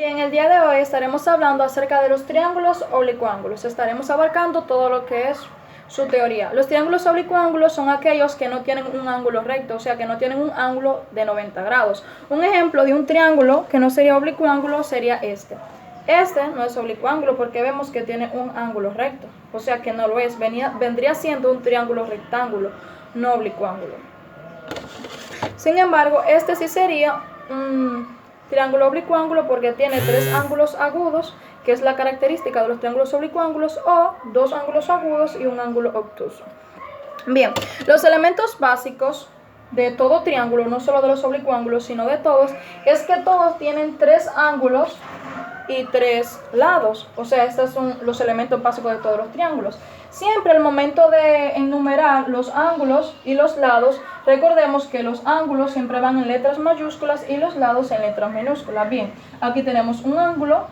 Bien, el día de hoy estaremos hablando acerca de los triángulos oblicuángulos. Estaremos abarcando todo lo que es su teoría. Los triángulos oblicuángulos son aquellos que no tienen un ángulo recto, o sea, que no tienen un ángulo de 90 grados. Un ejemplo de un triángulo que no sería oblicuángulo sería este. Este no es oblicuángulo porque vemos que tiene un ángulo recto, o sea que no lo es. Vendría siendo un triángulo rectángulo, no oblicuángulo. Sin embargo, este sí sería un triángulo oblicuángulo porque tiene tres ángulos agudos, que es la característica de los triángulos oblicuángulos, o dos ángulos agudos y un ángulo obtuso. Bien, los elementos básicos de todo triángulo, no solo de los oblicuángulos, sino de todos, es que todos tienen tres ángulos y tres lados. O sea, estos son los elementos básicos de todos los triángulos. Siempre al momento de enumerar los ángulos y los lados, recordemos que los ángulos siempre van en letras mayúsculas y los lados en letras minúsculas. Bien, aquí tenemos un ángulo,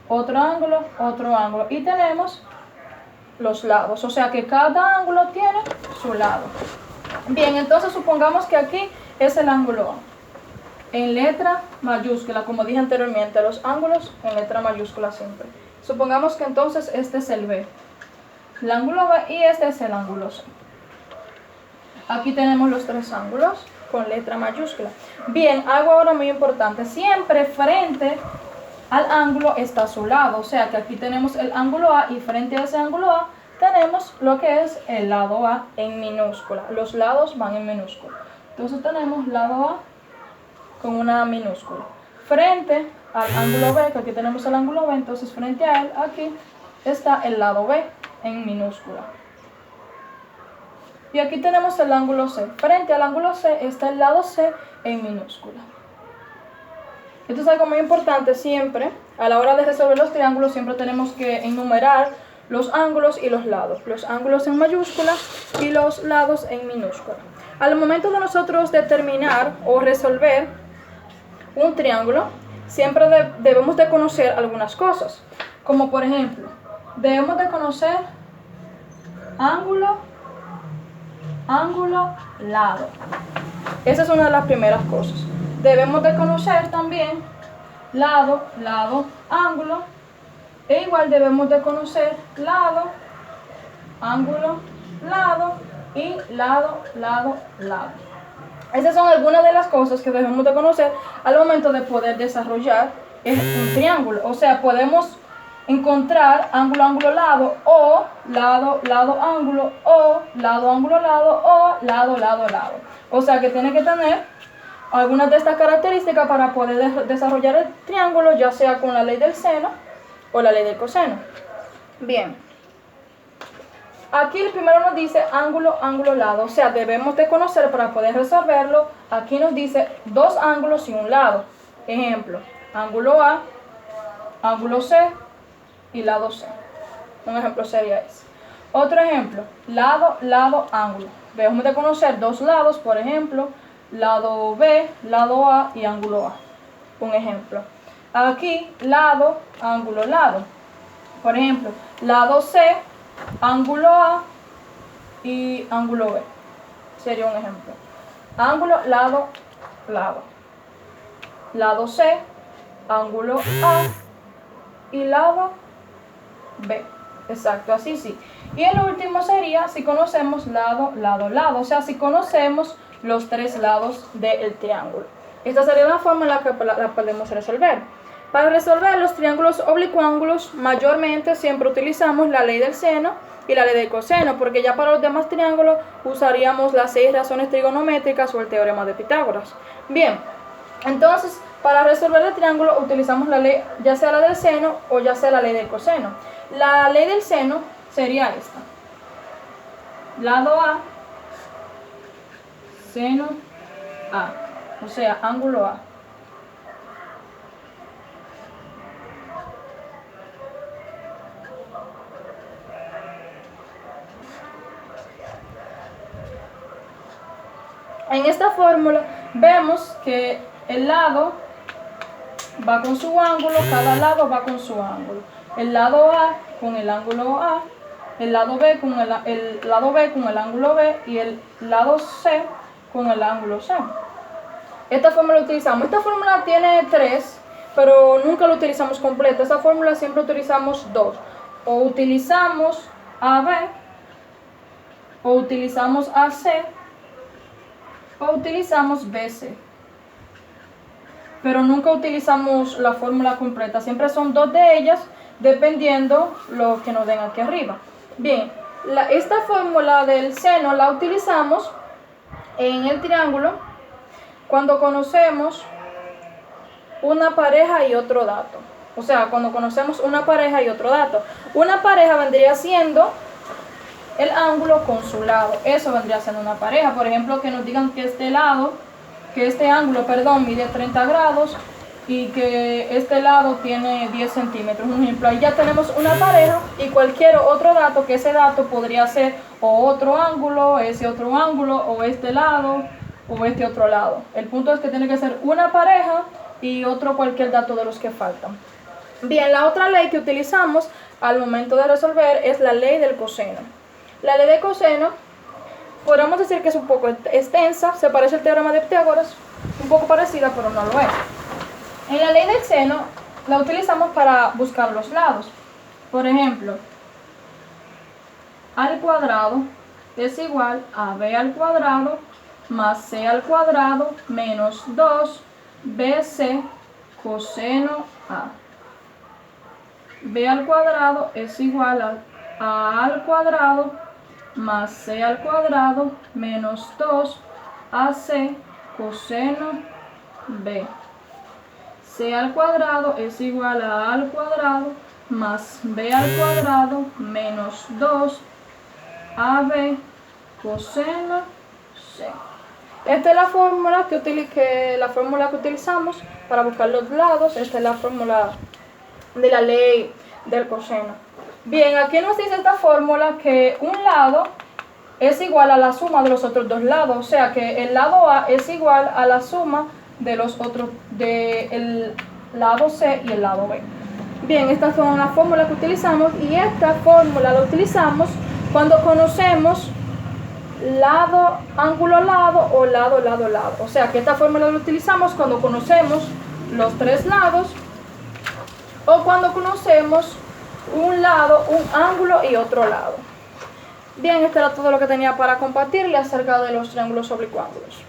otro ángulo y tenemos los lados. O sea que cada ángulo tiene su lado. Bien, entonces supongamos que aquí es el ángulo A. En letra mayúscula, como dije anteriormente, los ángulos en letra mayúscula siempre. Supongamos que entonces este es el B, el ángulo B, y este es el ángulo C. Aquí tenemos los tres ángulos con letra mayúscula. Bien, algo ahora muy importante, siempre frente al ángulo está su lado, o sea que aquí tenemos el ángulo A y frente a ese ángulo A tenemos lo que es el lado A en minúscula. Los lados van en minúscula. Entonces tenemos lado A con una minúscula. Frente al ángulo B, que aquí tenemos el ángulo B, entonces frente a él, aquí está el lado B en minúscula. Y aquí tenemos el ángulo C. Frente al ángulo C está el lado C en minúscula. Esto es algo muy importante siempre. A la hora de resolver los triángulos siempre tenemos que enumerar los ángulos y los lados. Los ángulos en mayúscula y los lados en minúscula. Al momento de nosotros determinar o resolver un triángulo, siempre debemos de conocer algunas cosas. Como por ejemplo, debemos de conocer ángulo, lado. Esa es una de las primeras cosas. Debemos de conocer también lado, ángulo. E igual debemos de conocer lado, ángulo, lado y lado. Esas son algunas de las cosas que debemos de conocer al momento de poder desarrollar un triángulo. O sea, podemos encontrar ángulo, lado, o lado, ángulo, o lado, ángulo, lado, o lado. O sea que tiene que tener algunas de estas características para poder desarrollar el triángulo, ya sea con la ley del seno o la ley del coseno. Bien. Aquí el primero nos dice ángulo, lado, o sea, debemos de conocer para poder resolverlo. Aquí nos dice dos ángulos y un lado. Ejemplo, ángulo A, ángulo C y lado C. Un ejemplo sería ese. Otro ejemplo, lado, ángulo. Debemos de conocer dos lados, por ejemplo, lado B, lado A y ángulo A. Un ejemplo. Aquí, lado, ángulo, lado. Por ejemplo, lado C, ángulo A y ángulo B. Sería un ejemplo. Ángulo, lado. Lado C, ángulo A y lado B. Exacto, así sí. Y el último sería si conocemos lado. O sea, si conocemos los tres lados del triángulo. Esta sería la forma en la que la podemos resolver. Para resolver los triángulos oblicuángulos, mayormente siempre utilizamos la ley del seno y la ley del coseno, porque ya para los demás triángulos usaríamos las 6 razones trigonométricas o el teorema de Pitágoras. Bien, entonces para resolver el triángulo utilizamos la ley, ya sea la del seno o ya sea la ley del coseno. La ley del seno sería esta: lado A, seno A, o sea, ángulo A. En esta fórmula vemos que el lado va con su ángulo, cada lado va con su ángulo. El lado A con el ángulo A, el lado B con el ángulo B y el lado C con el ángulo C. Esta fórmula la utilizamos. Esta fórmula tiene 3, pero nunca lo utilizamos completa. Esta fórmula siempre utilizamos dos. O utilizamos AB, o utilizamos AC, o utilizamos BC. Pero nunca utilizamos la fórmula completa. Siempre son dos de ellas, dependiendo lo que nos den aquí arriba. Bien, esta fórmula del seno la utilizamos en el triángulo cuando conocemos una pareja y otro dato. O sea, cuando conocemos una pareja y otro dato. Una pareja vendría siendo el ángulo con su lado. Eso vendría siendo una pareja. Por ejemplo, que nos digan que este ángulo, mide 30 grados y que este lado tiene 10 centímetros. Un ejemplo, ahí ya tenemos una pareja y cualquier otro dato, que ese dato podría ser o otro ángulo, ese otro ángulo, o este lado, o este otro lado. El punto es que tiene que ser una pareja y otro cualquier dato de los que faltan. Bien, la otra ley que utilizamos al momento de resolver es la ley del coseno. La ley del coseno, podríamos decir que es un poco extensa, se parece al teorema de Pitágoras, un poco parecida, pero no lo es. En la ley del seno la utilizamos para buscar los lados. Por ejemplo, a al cuadrado es igual a b al cuadrado más c al cuadrado menos 2bc coseno a. b al cuadrado es igual a al cuadrado más c al cuadrado menos 2ac coseno b. c al cuadrado es igual a al cuadrado más b al cuadrado menos 2ab coseno c. Esta es la fórmula que utilizamos para buscar los lados. Esta es la fórmula de la ley del coseno. Bien, aquí nos dice esta fórmula que un lado es igual a la suma de los otros dos lados, o sea que el lado A es igual a la suma de los otros, del lado C y el lado B. Bien, estas son las fórmulas que utilizamos y esta fórmula la utilizamos cuando conocemos lado, ángulo, lado o lado, lado, lado. O sea que esta fórmula la utilizamos cuando conocemos los tres lados o cuando conocemos un lado, un ángulo y otro lado. Bien, esto era todo lo que tenía para compartirle acerca de los triángulos oblicuángulos.